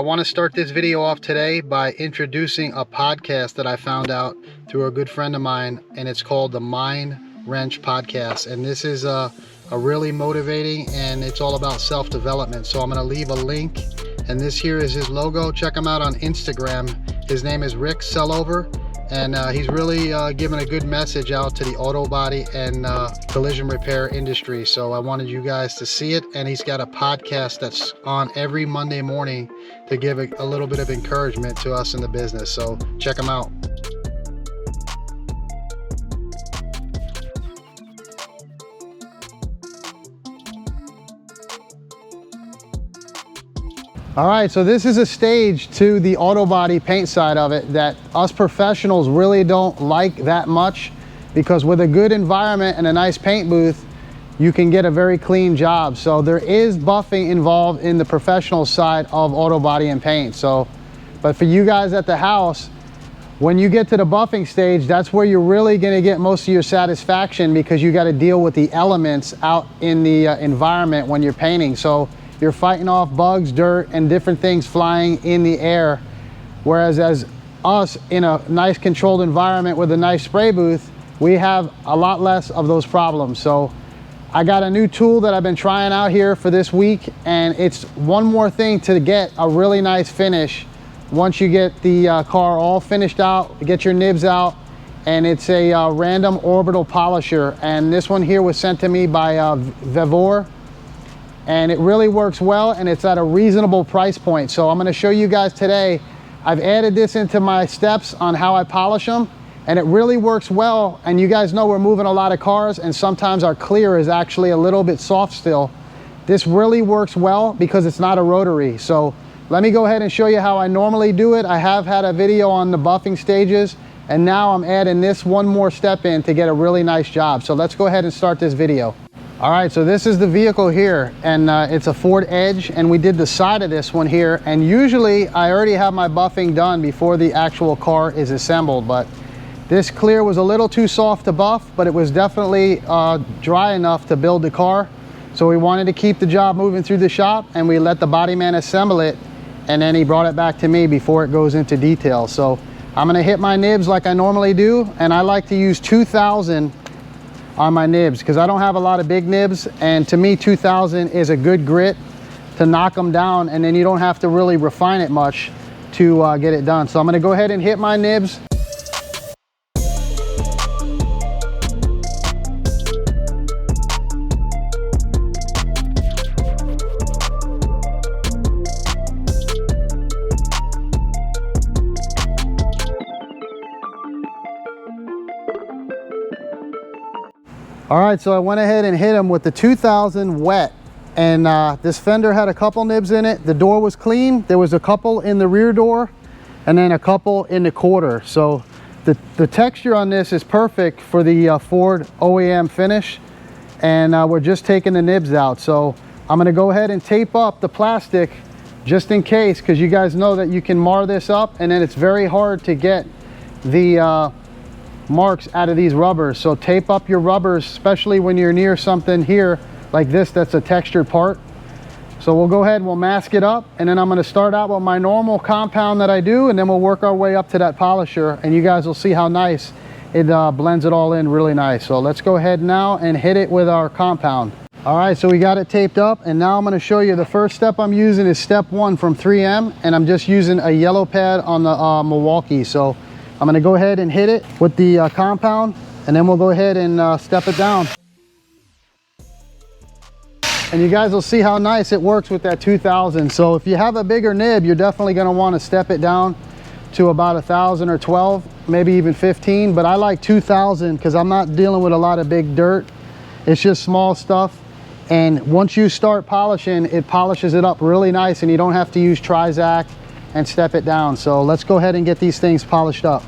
I want to start this video off today by introducing a podcast that I found out through a good friend of mine, and it's called the Mind Wrench Podcast. And this is a really motivating, and it's all about self-development. So I'm going to leave a link, and this here is his logo. Check him out on Instagram. His name is Rick Sellover, and he's really giving a good message out to the auto body and collision repair industry. So I wanted you guys to see it, and he's got a podcast that's on every Monday morning to give a little bit of encouragement to us in the business. So check him out. All right, so this is a stage to the auto body paint side of it that us professionals really don't like that much, because with a good environment and a nice paint booth, you can get a very clean job. So there is buffing involved in the professional side of auto body and paint. So, but for you guys at the house, when you get to the buffing stage, that's where you're really gonna get most of your satisfaction, because you gotta deal with the elements out in the environment when you're painting. So you're fighting off bugs, dirt, and different things flying in the air. Whereas as us in a nice controlled environment with a nice spray booth, we have a lot less of those problems. So I got a new tool that I've been trying out here for this week, and it's one more thing to get a really nice finish. Once you get the car all finished out, get your nibs out, and it's a random orbital polisher. And this one here was sent to me by Vevor. And it really works well, and it's at a reasonable price point. So I'm going to show you guys today. I've added this into my steps on how I polish them, and it really works well. And you guys know we're moving a lot of cars, and sometimes our clear is actually a little bit soft still. This really works well because it's not a rotary. So let me go ahead and show you how I normally do it. I have had a video on the buffing stages, and now I'm adding this one more step in to get a really nice job. So let's go ahead and start this video. All right, so this is the vehicle here, and it's a Ford Edge, and we did the side of this one here. And usually I already have my buffing done before the actual car is assembled, but this clear was a little too soft to buff, but it was definitely dry enough to build the car. So we wanted to keep the job moving through the shop, and we let the body man assemble it, and then he brought it back to me before it goes into detail. So I'm gonna hit my nibs like I normally do, and I like to use 2000 on my nibs because I don't have a lot of big nibs, and to me 2000 is a good grit to knock them down, and then you don't have to really refine it much to get it done. So I'm going to go ahead and hit my nibs. All right, so I went ahead and hit him with the 2000 wet, and this fender had a couple nibs in it. The door was clean. There was a couple in the rear door, and then a couple in the quarter. So the texture on this is perfect for the Ford OEM finish, and we're just taking the nibs out. So I'm gonna go ahead and tape up the plastic just in case, because you guys know that you can mar this up, and then it's very hard to get the marks out of these rubbers. So tape up your rubbers, especially when you're near something here like this that's a textured part. So we'll go ahead and we'll mask it up, and then I'm going to start out with my normal compound that I do, and then we'll work our way up to that polisher, and you guys will see how nice it blends it all in really nice. So let's go ahead now and hit it with our compound. All right, so we got it taped up, and now I'm going to show you the first step I'm using is step 1 from 3M, and I'm just using a yellow pad on the Milwaukee. So I'm going to go ahead and hit it with the compound, and then we'll go ahead and step it down. And you guys will see how nice it works with that 2000. So if you have a bigger nib, you're definitely going to want to step it down to about 1000 or 12, maybe even 15. But I like 2000 because I'm not dealing with a lot of big dirt. It's just small stuff. And once you start polishing, it polishes it up really nice, and you don't have to use Trizac and step it down. So let's go ahead and get these things polished up.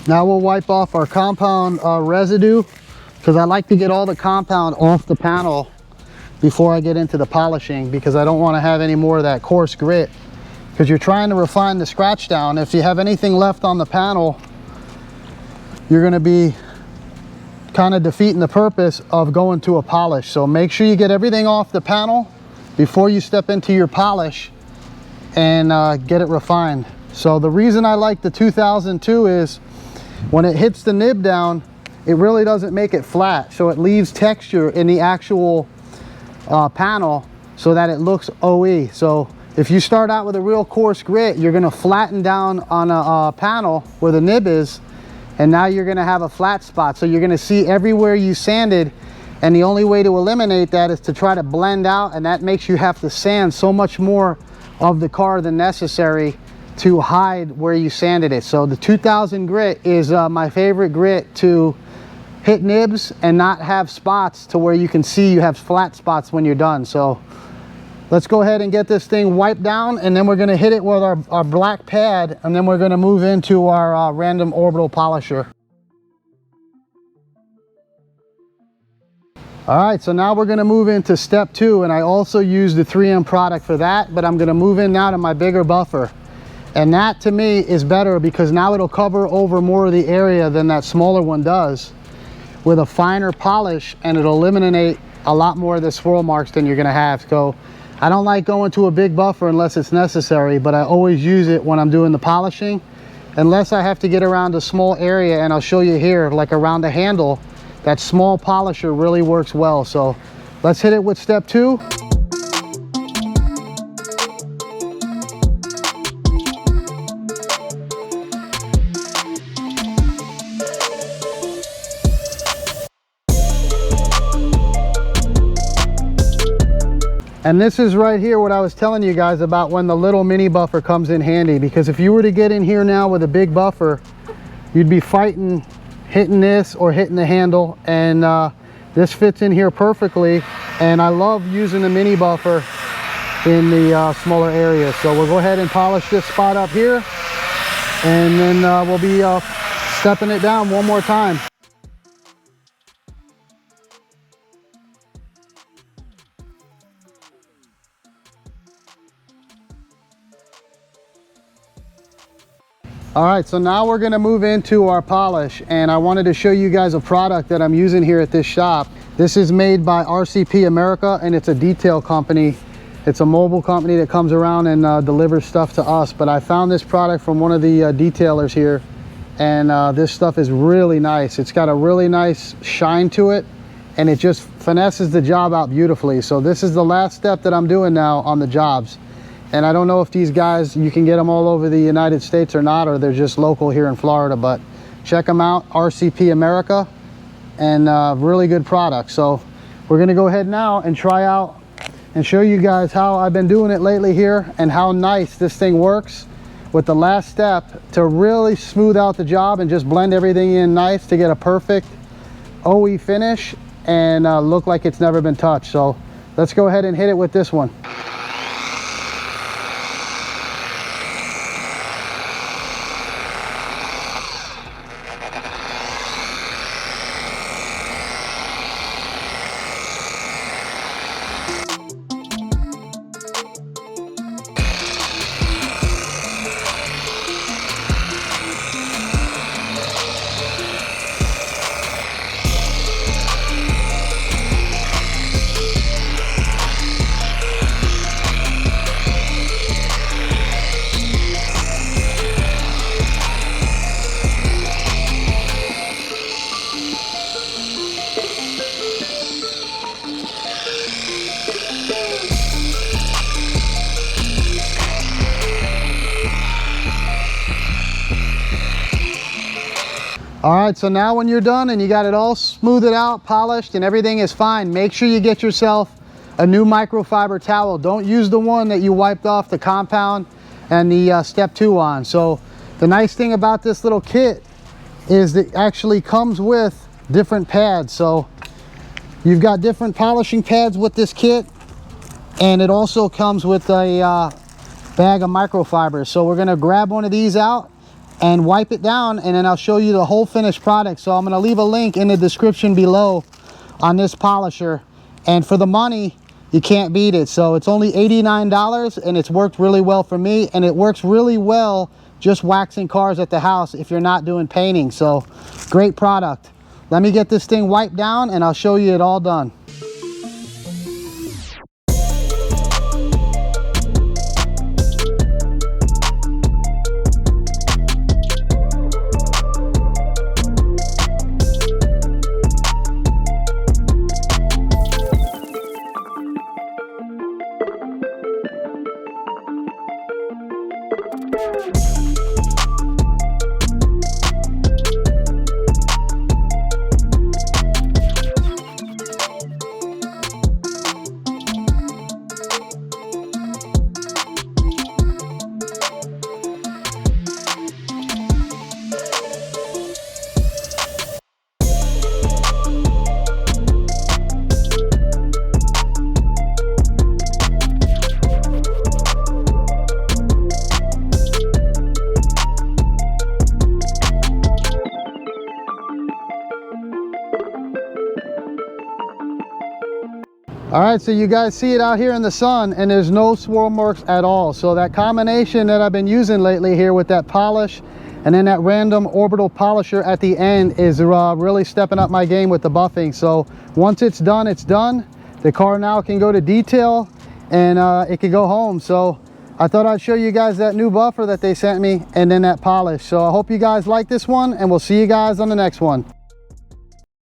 Now we'll wipe off our compound residue, because I like to get all the compound off the panel before I get into the polishing, because I don't want to have any more of that coarse grit, because you're trying to refine the scratch down. If you have anything left on the panel, you're going to be kind of defeating the purpose of going to a polish. So make sure you get everything off the panel before you step into your polish and get it refined. So the reason I like the 2002 is when it hits the nib down, it really doesn't make it flat, so it leaves texture in the actual panel so that it looks OE. So if you start out with a real coarse grit, you're going to flatten down on a panel where the nib is, and now you're going to have a flat spot. So you're going to see everywhere you sanded, and the only way to eliminate that is to try to blend out, and that makes you have to sand so much more of the car than necessary to hide where you sanded it. So the 2000 grit is my favorite grit to hit nibs and not have spots to where you can see you have flat spots when you're done. So let's go ahead and get this thing wiped down, and then we're going to hit it with our black pad, and then we're going to move into our random orbital polisher. All right, so now we're going to move into step 2, and I also use the 3M product for that, but I'm going to move in now to my bigger buffer. And that to me is better because now it'll cover over more of the area than that smaller one does with a finer polish, and it'll eliminate a lot more of the swirl marks than you're going to have. So I don't like going to a big buffer unless it's necessary, but I always use it when I'm doing the polishing, unless I have to get around a small area. And I'll show you here, like around the handle, that small polisher really works well. So let's hit it with step 2. And this is right here what I was telling you guys about when the little mini buffer comes in handy, because if you were to get in here now with a big buffer, you'd be fighting hitting this or hitting the handle, and this fits in here perfectly. And I love using the mini buffer in the smaller areas. So we'll go ahead and polish this spot up here, and then we'll be stepping it down one more time. All right, so now we're gonna move into our polish, and I wanted to show you guys a product that I'm using here at this shop. This is made by RCP America, and it's a detail company. It's a mobile company that comes around and delivers stuff to us, but I found this product from one of the detailers here, and this stuff is really nice. It's got a really nice shine to it, and it just finesses the job out beautifully. So this is the last step that I'm doing now on the jobs. And I don't know if these guys, you can get them all over the United States or not, or they're just local here in Florida, but check them out, RCP America, and really good product. So we're gonna go ahead now and try out and show you guys how I've been doing it lately here and how nice this thing works with the last step to really smooth out the job and just blend everything in nice to get a perfect OE finish and look like it's never been touched. So let's go ahead and hit it with this one. All right, so now when you're done and you got it all smoothed out, polished, and everything is fine, make sure you get yourself a new microfiber towel. Don't use the one that you wiped off the compound and the step 2 on. So the nice thing about this little kit is that it actually comes with different pads. So you've got different polishing pads with this kit, and it also comes with a bag of microfibers. So we're gonna grab one of these out and wipe it down, and then I'll show you the whole finished product. So I'm gonna leave a link in the description below on this polisher, and for the money, you can't beat it. So it's only $89, and it's worked really well for me, and it works really well just waxing cars at the house if you're not doing painting. So great product. Let me get this thing wiped down and I'll show you it all done. All right, so you guys see it out here in the sun and there's no swirl marks at all. So that combination that I've been using lately here with that polish and then that random orbital polisher at the end is really stepping up my game with the buffing. So once it's done, it's done. The car now can go to detail and it can go home. So I thought I'd show you guys that new buffer that they sent me and then that polish. So I hope you guys like this one and we'll see you guys on the next one.